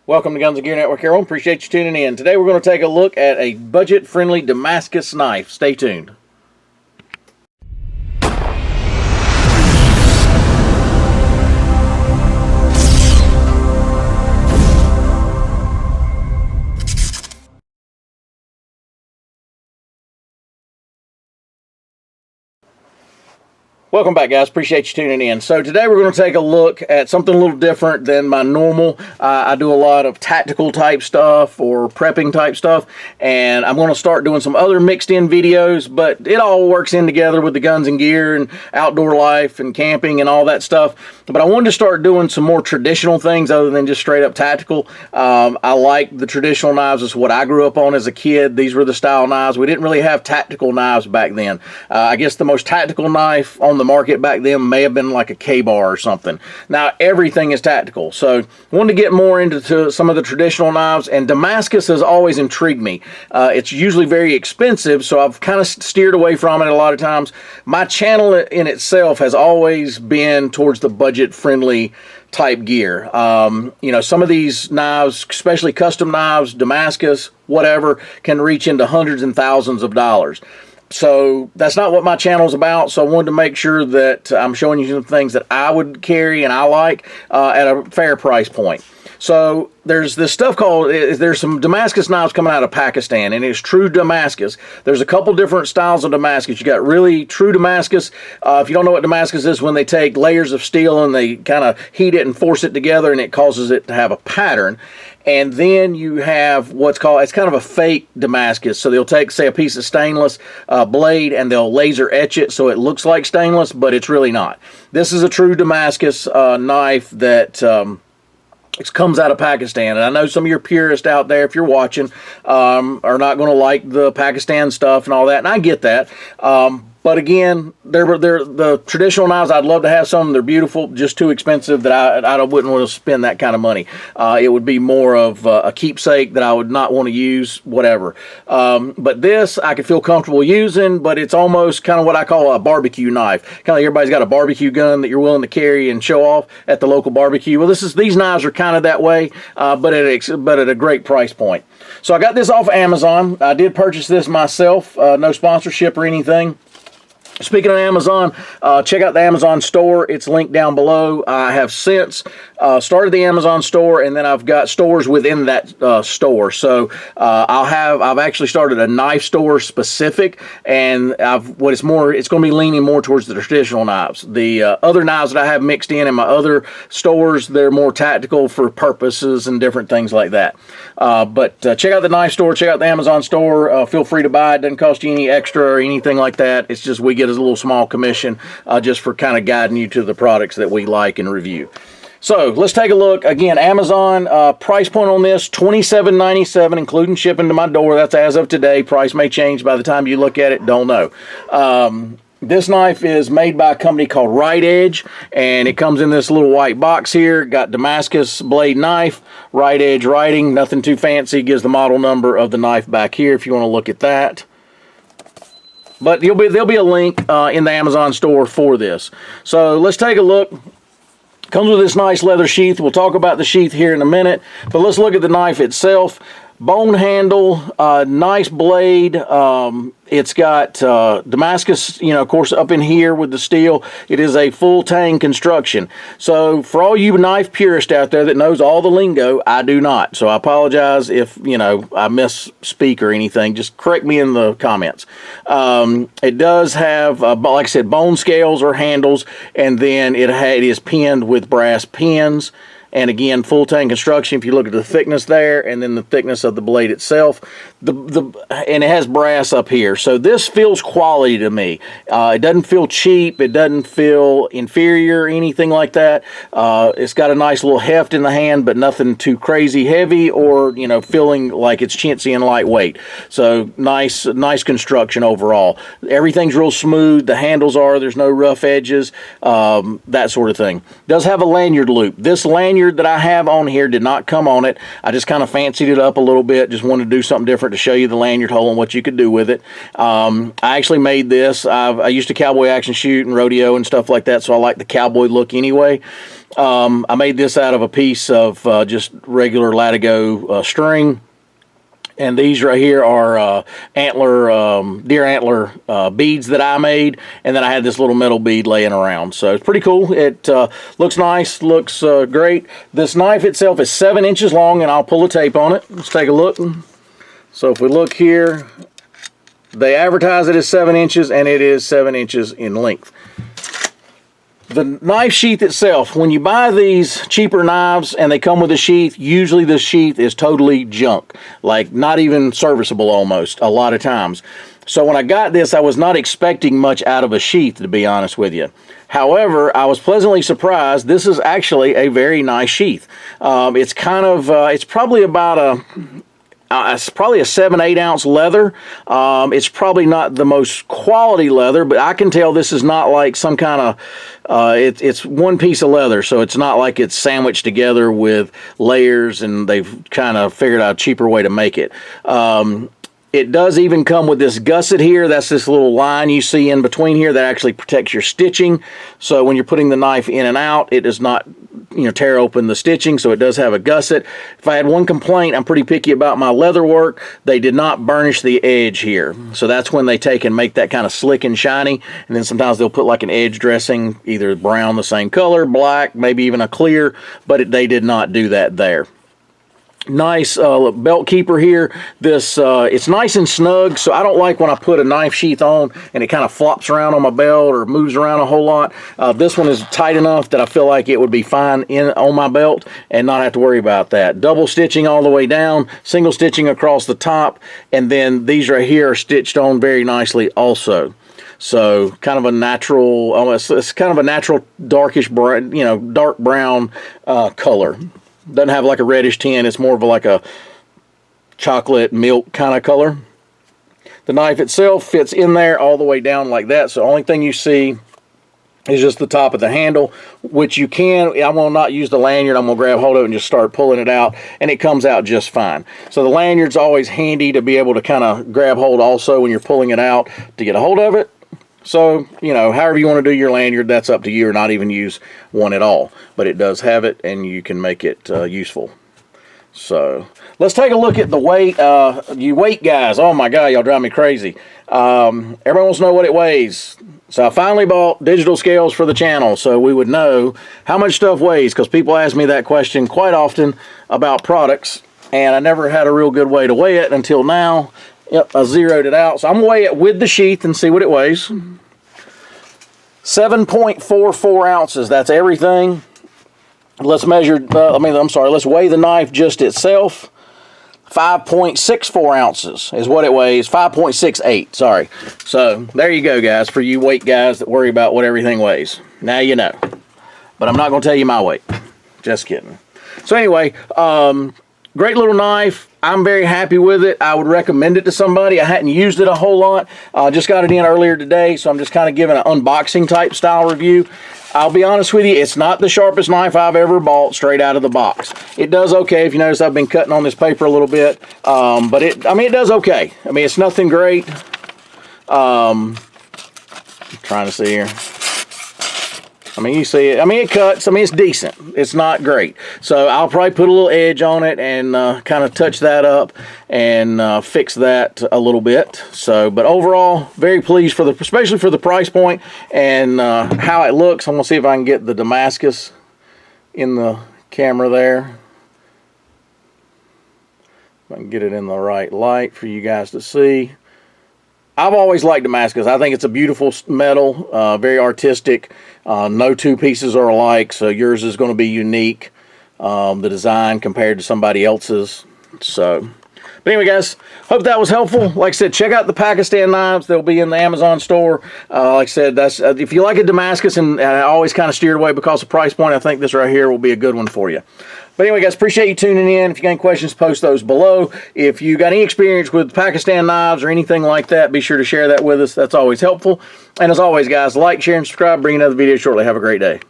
Welcome to Guns and Gear Network, everyone. Appreciate you tuning in. Today we're going to take a look at a budget-friendly Damascus knife. Stay tuned. Welcome back, guys. Appreciate you tuning in. So today we're going to take a look at something a little different than my normal. I do a lot of tactical type stuff or prepping type stuff, and I'm going to start doing some other mixed in videos, but it all works in together with the guns and gear and outdoor life and camping and all that stuff. But I wanted to start doing some more traditional things other than just straight up tactical. I like the traditional knives. It's what I grew up on as a kid. These were the style knives. We didn't really have tactical knives back then. I guess the most tactical knife on the market back then may have been like a K-bar or something. Now everything is tactical, so I wanted to get more into some of the traditional knives, and Damascus has always intrigued me. It's usually very expensive, so I've kind of steered away from it a lot of times. My channel in itself has always been towards the budget-friendly type gear. You know, some of these knives, especially custom knives, Damascus, whatever, can reach into hundreds and thousands of dollars. So that's not what my channel is about, so I wanted to make sure that I'm showing you some things that I would carry and I like at a fair price point. So there's this stuff called, there's some Damascus knives coming out of Pakistan, and it's true Damascus. There's a couple different styles of Damascus. You got really true Damascus. If you don't know what Damascus is, when they take layers of steel and they kind of heat it and force it together, and it causes it to have a pattern. And then you have what's called, it's kind of a fake Damascus. So they'll take, say, a piece of stainless blade and they'll laser etch it so it looks like stainless, but it's really not. This is a true Damascus knife that it comes out of Pakistan. And I know some of your purists out there, if you're watching, are not going to like the Pakistan stuff and all that, and I get that. But again, they're the traditional knives. I'd love to have some. They're beautiful, just too expensive that I wouldn't want to spend that kind of money. It would be more of a keepsake that I would not want to use, whatever. But this, I could feel comfortable using, but it's almost kind of what I call a barbecue knife. Kind of like everybody's got a barbecue gun that you're willing to carry and show off at the local barbecue. Well, these knives are kind of that way, but at a great price point. So I got this off Amazon. I did purchase this myself. No sponsorship or anything. Speaking of Amazon, check out the Amazon store. It's linked down below. I have since started the Amazon store, and then I've got stores within that store. So I've actually started a knife store specific, and it's going to be leaning more towards the traditional knives. The other knives that I have mixed in my other stores, they're more tactical for purposes and different things like that. But check out the knife store. Check out the Amazon store. Feel free to buy. It doesn't cost you any extra or anything like that. It's just we get a little small commission just for kind of guiding you to the products that we like and review. So let's take a look. Again, Amazon price point on this, $27.97, including shipping to my door. That's as of today. Price may change by the time you look at it. Don't know. This knife is made by a company called Rite, and it comes in this little white box here. Got Damascus blade knife, Rite writing, nothing too fancy. Gives the model number of the knife back here if you want to look at that. But there'll be a link in the Amazon store for this. So let's take a look. Comes with this nice leather sheath. We'll talk about the sheath here in a minute. But let's look at the knife itself. Bone handle, nice blade. It's got Damascus, of course, up in here with the steel. It is a full tang construction. So for all you knife purists out there that knows all the lingo, I do not. So I apologize if, I misspeak or anything. Just correct me in the comments. It does have, like I said, bone scales or handles, and then it is pinned with brass pins. And again, full tang construction. If you look at the thickness there, and then the thickness of the blade itself, and it has brass up here. So this feels quality to me. It doesn't feel cheap. It doesn't feel inferior or anything like that. It's got a nice little heft in the hand, but nothing too crazy heavy or feeling like it's chintzy and lightweight. So nice construction overall. Everything's real smooth. The handles are. There's no rough edges. That sort of thing. Does have a lanyard loop. This lanyard that I have on here did not come on it. I just kind of fancied it up a little bit. Just wanted to do something different to show you the lanyard hole and what you could do with it. I actually made this. I used to cowboy action shoot and rodeo and stuff like that, so I like the cowboy look anyway. I made this out of a piece of just regular Latigo string. And these right here are deer antler beads that I made, and then I had this little metal bead laying around. So it's pretty cool. It looks nice, looks great. This knife itself is 7 inches long, and I'll pull the tape on it. Let's take a look. So if we look here, they advertise it as 7 inches, and it is 7 inches in length. The knife sheath itself, when you buy these cheaper knives and they come with a sheath, usually the sheath is totally junk, like not even serviceable almost a lot of times. So when I got this, I was not expecting much out of a sheath, to be honest with you. However, I was pleasantly surprised. This is actually a very nice sheath. It's kind of, it's probably about a... it's probably a 7-8 ounce leather. It's probably not the most quality leather, but I can tell this is not like some kind of, it's one piece of leather, so it's not like it's sandwiched together with layers and they've kind of figured out a cheaper way to make it. It does even come with this gusset here. That's this little line you see in between here that actually protects your stitching. So when you're putting the knife in and out, it does not, tear open the stitching. So it does have a gusset. If I had one complaint, I'm pretty picky about my leather work. They did not burnish the edge here. So that's when they take and make that kind of slick and shiny. And then sometimes they'll put like an edge dressing, either brown the same color, black, maybe even a clear, but they did not do that there. Nice belt keeper here. This it's nice and snug, so I don't like when I put a knife sheath on and it kind of flops around on my belt or moves around a whole lot. This one is tight enough that I feel like it would be fine on my belt and not have to worry about that. Double stitching all the way down, single stitching across the top, and then these right here are stitched on very nicely also. So kind of a natural, it's kind of a natural darkish brown, dark brown color. Doesn't have like a reddish tint. It's more of like a chocolate milk kind of color. The knife itself fits in there all the way down like that. So the only thing you see is just the top of the handle, which you can, I'm going to not use the lanyard. I'm going to grab hold of it and just start pulling it out, and it comes out just fine. So the lanyard's always handy to be able to kind of grab hold also when you're pulling it out to get a hold of it. So, however you want to do your lanyard, that's up to you, or not even use one at all. But it does have it, and you can make it useful. So, let's take a look at the weight. You weight guys, oh my God, y'all drive me crazy. Everyone wants to know what it weighs. So I finally bought digital scales for the channel, so we would know how much stuff weighs, because people ask me that question quite often about products, and I never had a real good way to weigh it until now. Yep, I zeroed it out. So I'm going to weigh it with the sheath and see what it weighs. 7.44 ounces. That's everything. Let's measure, let's weigh the knife just itself. 5.64 ounces is what it weighs. 5.68, sorry. So there you go, guys, for you weight guys that worry about what everything weighs. Now you know. But I'm not going to tell you my weight. Just kidding. So anyway, great little knife. I'm very happy with it. I would recommend it to somebody. I hadn't used it a whole lot. Just got it in earlier today, so I'm just kind of giving an unboxing type style review. I'll be honest with you, it's not the sharpest knife I've ever bought straight out of the box. It does okay. If you notice, I've been cutting on this paper a little bit, but it does okay. It's nothing great. I'm trying to see here. You see it. It cuts. It's decent. It's not great. So I'll probably put a little edge on it and kind of touch that up and fix that a little bit. So, but overall, very pleased especially for the price point and how it looks. I'm gonna see if I can get the Damascus in the camera there. If I can get it in the right light for you guys to see. I've always liked Damascus. I think it's a beautiful metal, very artistic. No two pieces are alike, so yours is going to be unique, the design compared to somebody else's. So, but anyway, guys, hope that was helpful. Like I said, check out the Pakistan knives. They'll be in the Amazon store. Like I said, that's if you like a Damascus, and I always kind of steered away because of price point, I think this right here will be a good one for you. But anyway, guys, appreciate you tuning in. If you got any questions, post those below. If you got any experience with Pakistan knives or anything like that, be sure to share that with us. That's always helpful. And as always, guys, like, share, and subscribe. Bring another video shortly. Have a great day.